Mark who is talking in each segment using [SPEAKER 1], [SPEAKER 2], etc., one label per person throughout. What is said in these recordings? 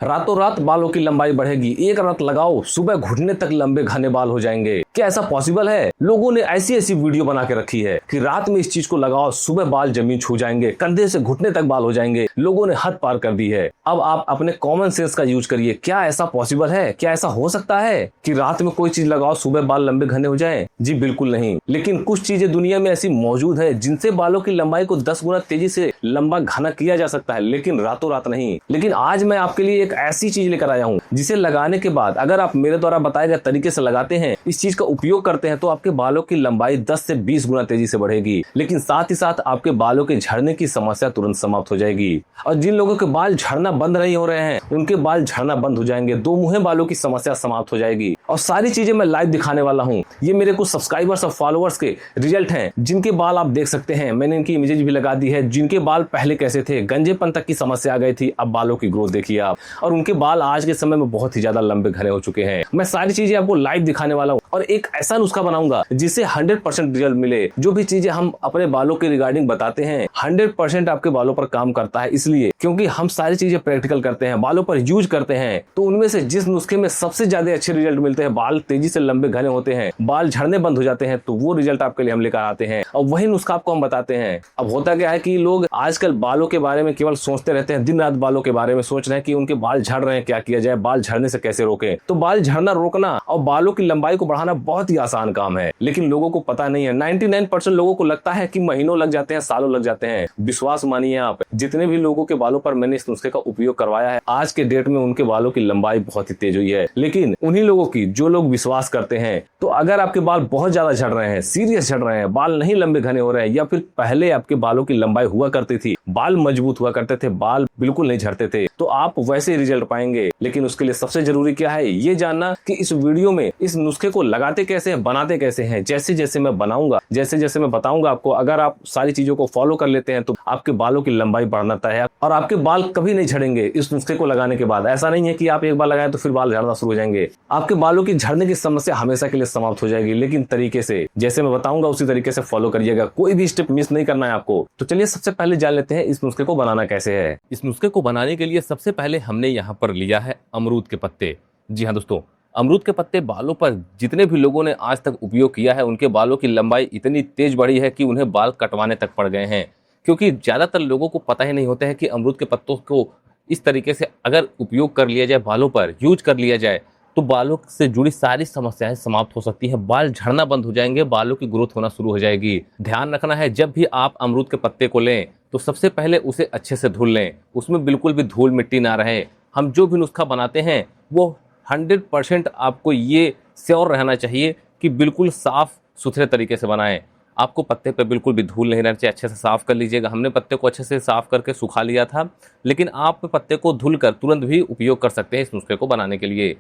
[SPEAKER 1] रातों रात बालों की लंबाई बढ़ेगी, एक रात लगाओ सुबह घुटने तक लंबे घने बाल हो जाएंगे। क्या ऐसा पॉसिबल है? लोगों ने ऐसी ऐसी वीडियो बना के रखी है कि रात में इस चीज को लगाओ सुबह बाल जमीन छू जाएंगे, कंधे से घुटने तक बाल हो जाएंगे। लोगों ने हद पार कर दी है। अब आप अपने कॉमन सेंस का यूज करिए। क्या ऐसा पॉसिबल है? क्या ऐसा हो सकता है कि रात में कोई चीज लगाओ सुबह बाल लंबे घने हो जाए? जी बिल्कुल नहीं। लेकिन कुछ चीजें दुनिया में ऐसी मौजूद है जिनसे बालों की लंबाई को 10 गुना तेजी से लंबा घना किया जा सकता है, लेकिन रातों रात नहीं। लेकिन आज मैं आपके लिए एक ऐसी चीज लेकर आया हूँ जिसे लगाने के बाद अगर आप मेरे द्वारा बताए गए तरीके से लगाते हैं, इस चीज का उपयोग करते हैं, तो आपके बालों की लंबाई 10 से 20 गुना तेजी से बढ़ेगी। लेकिन साथ ही साथ आपके बालों के झड़ने की समस्या तुरंत समाप्त हो जाएगी। और जिन लोगों के बाल झड़ना बंद नहीं हो रहे हैं, उनके बाल झड़ना बंद हो जाएंगे। दो मुंहे बालों की समस्या समाप्त हो जाएगी। और सारी चीजें मैं लाइव दिखाने वाला हूँ। ये मेरे कुछ सब्सक्राइबर्स और फॉलोअर्स के रिजल्ट हैं, जिनके बाल आप देख सकते हैं। मैंने इनकी इमेजेस भी लगा दी है। जिनके बाल पहले कैसे थे, गंजेपन तक की समस्या आ गई थी, अब बालों की ग्रोथ देखिए आप। और उनके बाल आज के समय में बहुत ही ज्यादा लंबे घने हो चुके हैं। मैं सारी चीजें आपको लाइव दिखाने वाला हूँ और एक ऐसा नुस्खा बनाऊंगा जिससे 100% रिजल्ट मिले। जो भी चीजें हम अपने बालों के रिगार्डिंग बताते हैं 100% आपके बालों पर काम करता है। इसलिए क्योंकि हम सारी चीजें प्रैक्टिकल करते हैं, बालों पर यूज करते हैं, तो उनमें से जिस नुस्खे में सबसे ज्यादा अच्छे रिजल्ट मिलते हैं, बाल तेजी से लंबे घने होते हैं, बाल झड़ने बंद हो जाते हैं, तो वो रिजल्ट आपके लिए हम लेकर आते हैं और वही नुस्खा आपको हम बताते हैं। अब होता क्या है कि लोग आजकल बालों के बारे में केवल सोचते रहते हैं, दिन रात बालों के बारे में सोच रहे हैं कि उनके बाल झड़ रहे हैं, क्या किया जाए, बाल झड़ने से कैसे रोकें। तो बाल झड़ना रोकना और बालों की लंबाई को बढ़ाना बहुत ही आसान काम है, लेकिन लोगों को पता नहीं है। 99% लोगों को लगता है कि महीनों लग जाते हैं, सालों लग जाते हैं। विश्वास मानिए आप, जितने भी लोगों के बालों पर मैंने इस नुस्खे का उपयोग करवाया है, आज के डेट में उनके बालों की लंबाई बहुत ही तेज हुई है। लेकिन उन्हीं लोगों की जो लोग विश्वास करते हैं। तो अगर आपके बाल बहुत ज्यादा झड़ रहे हैं, सीरियस झड़ रहे हैं, बाल नहीं लंबे घने हो रहे हैं, या फिर पहले आपके बालों की लंबाई हुआ करती थी, बाल मजबूत हुआ करते थे, बाल बिल्कुल नहीं झड़ते थे, तो आप वैसे रिजल्ट पाएंगे। लेकिन उसके लिए सबसे जरूरी क्या है, ये जानना कि इस वीडियो में इस नुस्खे को लगाते कैसे हैं, बनाते कैसे हैं। जैसे जैसे मैं बनाऊंगा, जैसे जैसे मैं बताऊंगा आपको, अगर आप सारी चीजों को फॉलो कर लेते हैं तो आपके बालों की लंबाई बढ़ना तय है और आपके बाल कभी नहीं झड़ेंगे इस नुस्खे को लगाने के बाद। ऐसा नहीं है कि आप एक बार लगाएं तो फिर बाल झड़ना शुरू हो जाएंगे। आपके बालों की झड़ने की समस्या हमेशा के लिए समाप्त हो जाएगी, लेकिन तरीके से, जैसे मैं बताऊंगा उसी तरीके से फॉलो करिएगा। कोई भी स्टेप मिस नहीं करना है आपको। तो चलिए सबसे पहले जान लेते हैं इस नुस्खे को बनाना कैसे है। इस नुस्खे को बनाने के लिए सबसे पहले हमने यहाँ पर लिया है अमरूद के पत्ते। जी हाँ दोस्तों, अमरूद के पत्ते बालों पर जितने भी लोगों ने आज तक उपयोग किया है, उनके बालों की लंबाई इतनी तेज बढ़ी है कि उन्हें बाल कटवाने तक पड़ गए हैं। क्योंकि ज़्यादातर लोगों को पता ही नहीं होता है कि अमरूद के पत्तों को इस तरीके से अगर उपयोग कर लिया जाए, बालों पर यूज कर लिया जाए, तो बालों से जुड़ी सारी समस्याएं समाप्त हो सकती हैं। बाल झड़ना बंद हो जाएंगे, बालों की ग्रोथ होना शुरू हो जाएगी। ध्यान रखना है, जब भी आप अमरूद के पत्ते को लें तो सबसे पहले उसे अच्छे से धुल लें, उसमें बिल्कुल भी धूल मिट्टी ना रहे। हम जो भी नुस्खा बनाते हैं वो 100% आपको ये श्योर रहना चाहिए कि बिल्कुल साफ सुथरे तरीके से बनाएं। आपको पत्ते पे बिल्कुल भी धूल नहीं रहना चाहिए, अच्छे से साफ कर लीजिएगा। हमने पत्ते को अच्छे से साफ करके सुखा लिया था, लेकिन आप पत्ते को धुलकर तुरंत भी उपयोग कर सकते हैं इस नुस्खे को बनाने के लिए।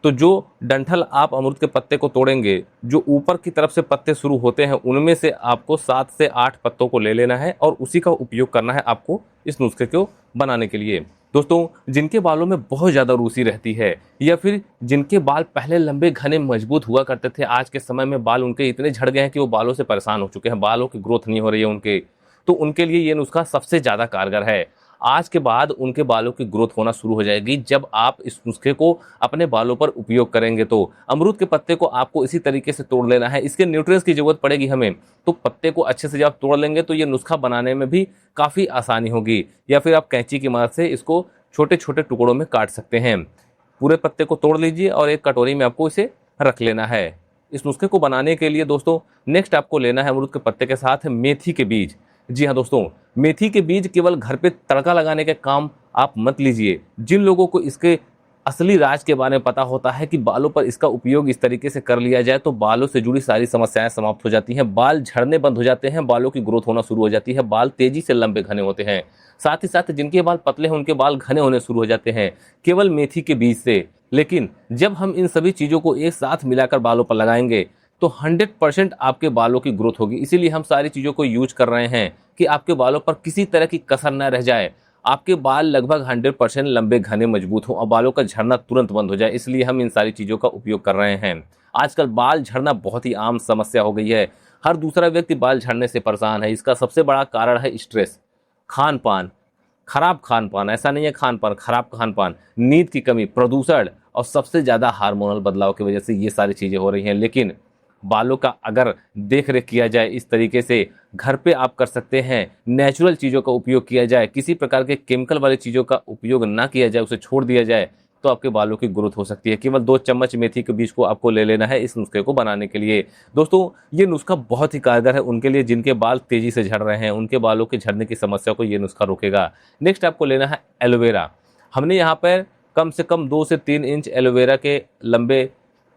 [SPEAKER 1] तो जो डंठल आप अमरूद के पत्ते को तोड़ेंगे, जो ऊपर की तरफ से पत्ते शुरू होते हैं, उनमें से आपको 7 से 8 पत्तों को ले लेना है और उसी का उपयोग करना है आपको इस नुस्खे को बनाने के लिए। दोस्तों, जिनके बालों में बहुत ज़्यादा रूसी रहती है या फिर जिनके बाल पहले लंबे घने मजबूत हुआ करते थे, आज के समय में बाल उनके इतने झड़ गए हैं कि वो बालों से परेशान हो चुके हैं, बालों की ग्रोथ नहीं हो रही है उनके, तो उनके लिए ये नुस्खा सबसे ज़्यादा कारगर है। आज के बाद उनके बालों की ग्रोथ होना शुरू हो जाएगी जब आप इस नुस्खे को अपने बालों पर उपयोग करेंगे। तो अमरूद के पत्ते को आपको इसी तरीके से तोड़ लेना है। इसके न्यूट्रिएंट्स की जरूरत पड़ेगी हमें, तो पत्ते को अच्छे से जब आप तोड़ लेंगे तो ये नुस्खा बनाने में भी काफ़ी आसानी होगी। या फिर आप कैंची की मदद से इसको छोटे छोटे टुकड़ों में काट सकते हैं। पूरे पत्ते को तोड़ लीजिए और एक कटोरी में आपको इसे रख लेना है। इस नुस्खे को बनाने के लिए दोस्तों नेक्स्ट आपको लेना है अमरूद के पत्ते के साथ मेथी के बीज। जी हाँ दोस्तों, मेथी के बीज केवल घर पे तड़का लगाने के काम आप मत लीजिए। जिन लोगों को इसके असली राज के बारे में पता होता है कि बालों पर इसका उपयोग इस तरीके से कर लिया जाए तो बालों से जुड़ी सारी समस्याएं समाप्त हो जाती हैं, बाल झड़ने बंद हो जाते हैं, बालों की ग्रोथ होना शुरू हो जाती है, बाल तेजी से लंबे घने होते हैं। साथ ही साथ जिनके बाल पतले हैं उनके बाल घने होने शुरू हो जाते हैं केवल मेथी के बीज से। लेकिन जब हम इन सभी चीज़ों को एक साथ मिलाकर बालों पर लगाएंगे तो 100% आपके बालों की ग्रोथ होगी। इसीलिए हम सारी चीज़ों को यूज कर रहे हैं कि आपके बालों पर किसी तरह की कसर न रह जाए, आपके बाल लगभग 100% लंबे घने मजबूत हों और बालों का झड़ना तुरंत बंद हो जाए। इसलिए हम इन सारी चीज़ों का उपयोग कर रहे हैं। आजकल बाल झड़ना बहुत ही आम समस्या हो गई है, हर दूसरा व्यक्ति बाल झड़ने से परेशान है। इसका सबसे बड़ा कारण है स्ट्रेस, खान पान। खराब खान पान, ऐसा नहीं है खान पान, खराब खान पान, नींद की कमी, प्रदूषण और सबसे ज़्यादा हार्मोनल बदलाव की वजह से ये सारी चीज़ें हो रही हैं। लेकिन बालों का अगर देख रेख किया जाए इस तरीके से, घर पे आप कर सकते हैं, नेचुरल चीज़ों का उपयोग किया जाए, किसी प्रकार के केमिकल वाली चीज़ों का उपयोग ना किया जाए, उसे छोड़ दिया जाए, तो आपके बालों की ग्रोथ हो सकती है। केवल 2 चम्मच मेथी के बीज को आपको ले लेना है इस नुस्खे को बनाने के लिए। दोस्तों, ये नुस्खा बहुत ही कारगर है उनके लिए जिनके बाल तेजी से झड़ रहे हैं, उनके बालों के झड़ने की समस्या को ये नुस्खा रोकेगा। नेक्स्ट आपको लेना है एलोवेरा। हमने यहाँ पर कम से कम 2 से 3 इंच एलोवेरा के लंबे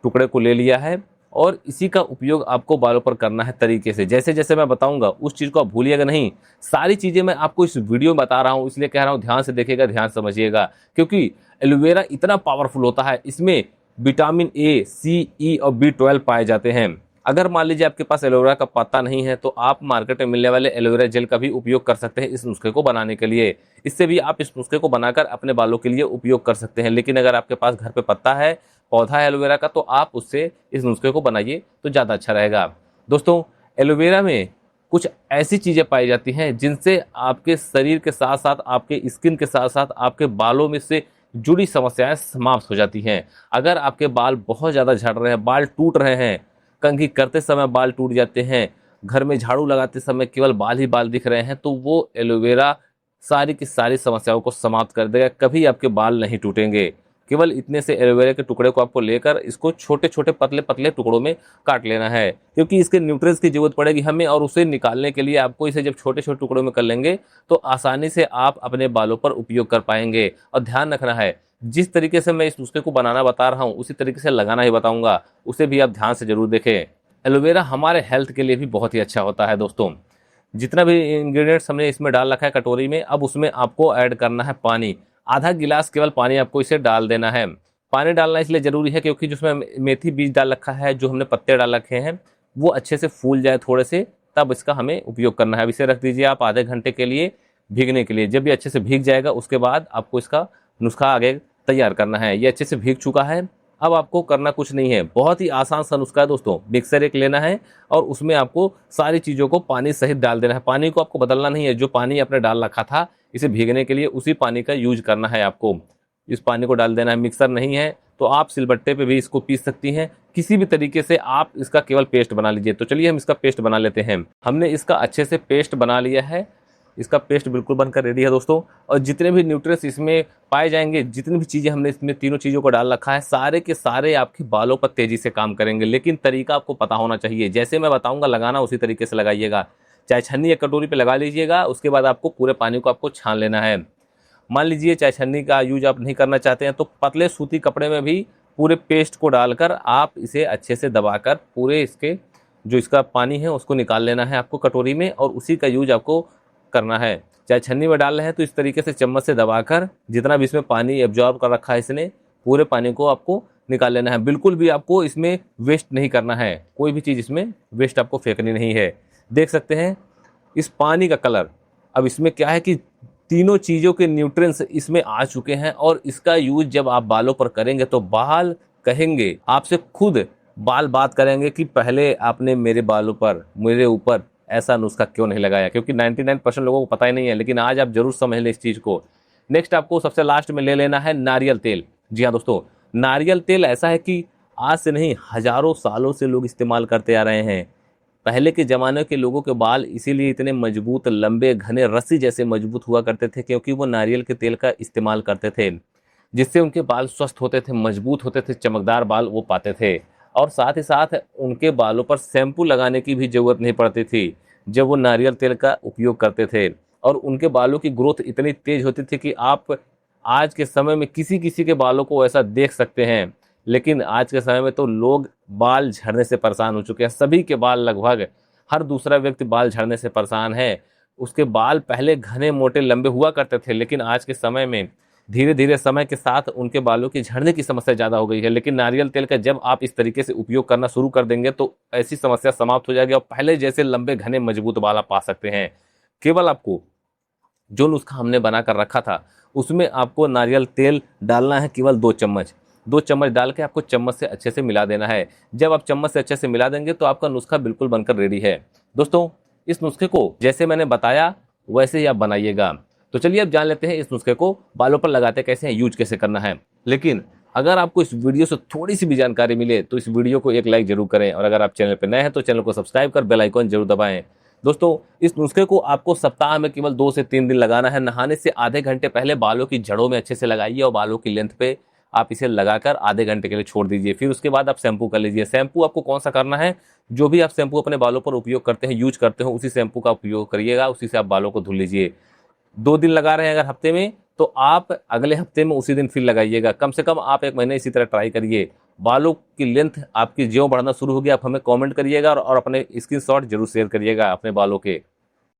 [SPEAKER 1] टुकड़े को ले लिया है और इसी का उपयोग आपको बालों पर करना है तरीके से। जैसे जैसे मैं बताऊंगा उस चीज़ को आप भूलिएगा नहीं। सारी चीज़ें मैं आपको इस वीडियो में बता रहा हूँ, इसलिए कह रहा हूँ ध्यान से देखिएगा, ध्यान से समझिएगा, क्योंकि एलोवेरा इतना पावरफुल होता है, इसमें विटामिन ए, सी, ई और B12 पाए जाते हैं। अगर मान लीजिए आपके पास एलोवेरा का पत्ता नहीं है तो आप मार्केट में मिलने वाले एलोवेरा जेल का भी उपयोग कर सकते हैं इस नुस्खे को बनाने के लिए। इससे भी आप इस नुस्खे को बनाकर अपने बालों के लिए उपयोग कर सकते हैं। लेकिन अगर आपके पास घर पे पत्ता है, पौधा है एलोवेरा का, तो आप उससे इस नुस्खे को बनाइए तो ज़्यादा अच्छा रहेगा। दोस्तों, एलोवेरा में कुछ ऐसी चीज़ें पाई जाती हैं जिनसे आपके शरीर के साथ साथ, आपके स्किन के साथ साथ आपके बालों में से जुड़ी समस्याएं समाप्त हो जाती हैं। अगर आपके बाल बहुत ज़्यादा झड़ रहे हैं, बाल टूट रहे हैं, कंघी करते समय बाल टूट जाते हैं, घर में झाड़ू लगाते समय केवल बाल ही बाल दिख रहे हैं, तो वो एलोवेरा सारी की सारी समस्याओं को समाप्त कर देगा। कभी आपके बाल नहीं टूटेंगे। केवल इतने से एलोवेरा के टुकड़े को आपको लेकर इसको छोटे छोटे पतले पतले टुकड़ों में काट लेना है, क्योंकि इसके न्यूट्रिएंट्स की जरूरत पड़ेगी हमें, और उसे निकालने के लिए आपको इसे जब छोटे छोटे टुकड़ों में कर लेंगे तो आसानी से आप अपने बालों पर उपयोग कर पाएंगे। और ध्यान रखना है, जिस तरीके से मैं इस नुस्खे को बनाना बता रहा हूँ उसी तरीके से लगाना ही बताऊंगा, उसे भी आप ध्यान से जरूर देखें। एलोवेरा हमारे हेल्थ के लिए भी बहुत ही अच्छा होता है। दोस्तों, जितना भी इंग्रेडिएंट्स हमने इसमें डाल रखा है कटोरी में, अब उसमें आपको ऐड करना है पानी। आधा गिलास केवल पानी आपको इसे डाल देना है। पानी डालना इसलिए ज़रूरी है क्योंकि जिसमें मेथी बीज डाल रखा है, जो हमने पत्ते डाल रखे हैं, वो अच्छे से फूल जाए थोड़े से, तब इसका हमें उपयोग करना है। अब इसे रख दीजिए आप आधे घंटे के लिए भीगने के लिए। जब ये अच्छे से भीग जाएगा उसके बाद आपको इसका नुस्खा आगे तैयार करना है। ये अच्छे से भीग चुका है, अब आपको करना कुछ नहीं है, बहुत ही आसान सा नुस्खा है दोस्तों। मिक्सर एक लेना है और उसमें आपको सारी चीज़ों को पानी सहित डाल देना है। पानी को आपको बदलना नहीं है, जो पानी आपने डाल रखा था इसे भीगने के लिए उसी पानी का यूज करना है आपको। इस पानी को डाल देना है। मिक्सर नहीं है तो आप सिलबट्टे पे भी इसको पीस सकती हैं, किसी भी तरीके से आप इसका केवल पेस्ट बना लीजिए। तो चलिए हम इसका पेस्ट बना लेते हैं। हमने इसका अच्छे से पेस्ट बना लिया है, इसका पेस्ट बिल्कुल बनकर रेडी है दोस्तों। और जितने भी न्यूट्रिएंट्स इसमें पाए जाएंगे, जितनी भी चीज़ें हमने इसमें तीनों चीज़ों को डाल रखा है, सारे के सारे आपके बालों पर तेज़ी से काम करेंगे। लेकिन तरीका आपको पता होना चाहिए, जैसे मैं बताऊंगा लगाना उसी तरीके से लगाइएगा। चाय छन्नी एक कटोरी पे लगा लीजिएगा, उसके बाद आपको पूरे पानी को आपको छान लेना है। मान लीजिए चाय छन्नी का यूज आप नहीं करना चाहते हैं तो पतले सूती कपड़े में भी पूरे पेस्ट को डालकर आप इसे अच्छे से दबाकर पूरे इसके जो इसका पानी है उसको निकाल लेना है आपको कटोरी में, और उसी का यूज आपको करना है। चाहे छन्नी में डाल रहे हैं तो इस तरीके से चम्मच से दबाकर जितना भी इसमें पानी एब्जॉर्ब कर रखा है इसने, पूरे पानी को आपको निकाल लेना है। बिल्कुल भी आपको इसमें वेस्ट नहीं करना है, कोई भी चीज़ इसमें वेस्ट आपको फेंकनी नहीं है। देख सकते हैं इस पानी का कलर। अब इसमें क्या है कि तीनों चीज़ों के न्यूट्रिएंट्स इसमें आ चुके हैं, और इसका यूज जब आप बालों पर करेंगे तो बाल कहेंगे आपसे, खुद बाल बात करेंगे कि पहले आपने मेरे बालों पर, मेरे ऊपर ऐसा नुस्खा क्यों नहीं लगाया, क्योंकि 99% लोगों को पता ही नहीं है। लेकिन आज आप जरूर समझ लें इस चीज़ को। नेक्स्ट आपको सबसे लास्ट में ले लेना है नारियल तेल। जी हाँ दोस्तों, नारियल तेल ऐसा है कि आज से नहीं हजारों सालों से लोग इस्तेमाल करते आ रहे हैं। पहले के ज़माने के लोगों के बाल इसीलिए इतने मजबूत, लंबे, घने, रस्सी जैसे मजबूत हुआ करते थे क्योंकि वो नारियल के तेल का इस्तेमाल करते थे, जिससे उनके बाल स्वस्थ होते थे, मजबूत होते थे, चमकदार बाल वो पाते थे। और साथ ही साथ उनके बालों पर शैम्पू लगाने की भी ज़रूरत नहीं पड़ती थी जब वो नारियल तेल का उपयोग करते थे। और उनके बालों की ग्रोथ इतनी तेज होती थी कि आप आज के समय में किसी किसी के बालों को ऐसा देख सकते हैं। लेकिन आज के समय में तो लोग बाल झड़ने से परेशान हो चुके हैं। सभी के बाल, लगभग हर दूसरा व्यक्ति बाल झड़ने से परेशान है। उसके बाल पहले घने, मोटे, लंबे हुआ करते थे, लेकिन आज के समय में धीरे धीरे समय के साथ उनके बालों की झड़ने की समस्या ज़्यादा हो गई है। लेकिन नारियल तेल का जब आप इस तरीके से उपयोग करना शुरू कर देंगे तो ऐसी समस्या समाप्त हो जाएगी और पहले जैसे लंबे, घने, मजबूत बाल आप पा सकते हैं। केवल आपको जो नुस्खा हमने बना कर रखा था उसमें आपको नारियल तेल डालना है, केवल 2 चम्मच। 2 चम्मच डाल के आपको चम्मच से अच्छे से मिला देना है। जब आप चम्मच से अच्छे से मिला देंगे तो आपका नुस्खा बिल्कुल बनकर रेडी है। दोस्तों, इस नुस्खे को जैसे मैंने बताया वैसे ही आप बनाइएगा। तो चलिए अब जान लेते हैं इस नुस्खे को बालों पर लगाते कैसे हैं, यूज कैसे करना है। लेकिन अगर आपको इस वीडियो से थोड़ी सी भी जानकारी मिले तो इस वीडियो को एक लाइक जरूर करें, और अगर आप चैनल पर नए हैं तो चैनल को सब्सक्राइब कर बेल आइकन जरूर दबाएं। दोस्तों, इस नुस्खे को आपको सप्ताह में केवल 2 से 3 दिन लगाना है। नहाने से आधे घंटे पहले बालों की जड़ों में अच्छे से लगाइए और बालों की लेंथ पे आप इसे लगाकर आधे घंटे के लिए छोड़ दीजिए। फिर उसके बाद आप शैम्पू कर लीजिए। शैम्पू आपको कौन सा करना है, जो भी आप शैम्पू अपने बालों पर उपयोग करते हैं, यूज करते हो, उसी शैम्पू का उपयोग करिएगा, उसी से आप बालों को धुल लीजिए। 2 दिन लगा रहे हैं अगर हफ्ते में, तो आप अगले हफ्ते में उसी दिन फिर लगाइएगा। कम से कम आप 1 महीने इसी तरह ट्राई करिए। बालों की लेंथ आपकी ज्यों बढ़ना शुरू हो गया, आप हमें कमेंट करिएगा और अपने स्क्रीनशॉट जरूर शेयर करिएगा अपने बालों के।